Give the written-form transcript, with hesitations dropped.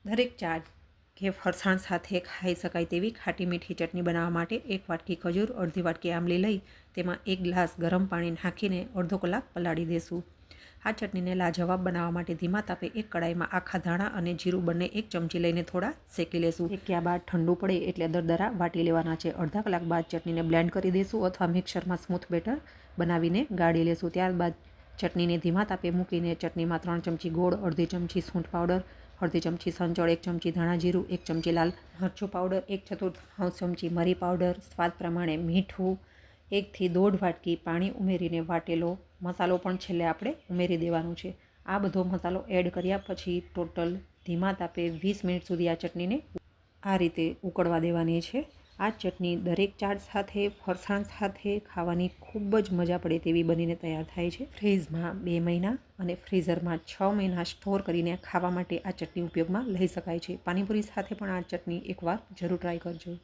દરેક ચાટ કે ફરસાણ સાથે ખાઈ શકાય તેવી ખાટી મીઠી ચટણી બનાવવા માટે 1 વાટકી ખજૂર, અડધી વાટકી આંબલી લઈ તેમાં 1 ગ્લાસ ગરમ પાણી નાખીને અડધો કલાક પલાળી દેશું। આ ચટણીને લાજવાબ બનાવવા માટે ધીમા તાપે એક કડાઈમાં આખા ધાણા અને જીરું બંને 1 ચમચી લઈને થોડા શેકી લેશું। શેક્યા બાદ ઠંડુ પડે એટલે દરદરા વાટી લેવાના છે। અડધા કલાક બાદ ચટણીને બ્લેન્ડ કરી દેશું અથવા મિક્સરમાં સ્મૂથ બેટર બનાવીને ગાળી લેશું। ત્યારબાદ ચટણીને ધીમા તાપે મૂકીને ચટણીમાં 3 ચમચી ગોળ, અડધી ચમચી સૂંઠ પાવડર, અડધી ચમચી સંચળ, 1 ચમચી ધાણા જીરું, 1 ચમચી લાલ મરચું પાવડર, 1/4 ચમચી મરી પાવડર, સ્વાદ પ્રમાણે મીઠું, 1 થી 1.5 વાટકી પાણી ઉમેરીને વાટેલો મસાલો પણ છેલ્લે આપણે ઉમેરી દેવાનો છે। આ બધો મસાલો એડ કર્યા પછી ટોટલ ધીમા તાપે 20 મિનિટ સુધી આ ચટણીને આ રીતે ઉકળવા દેવાની છે। આ ચટણી દરેક ચાટ સાથે, ફરસાણ સાથે ખાવાની ખૂબ જ મજા પડે તેવી બનીને તૈયાર થાય છે। ફ્રીઝમાં 2 મહિના અને ફ્રીઝરમાં 6 મહિના સ્ટોર કરીને ખાવા માટે આ ચટણી ઉપયોગમાં લઈ શકાય છે। પાણીપુરી સાથે પણ આ ચટણી એકવાર જરૂર ટ્રાય કરજો।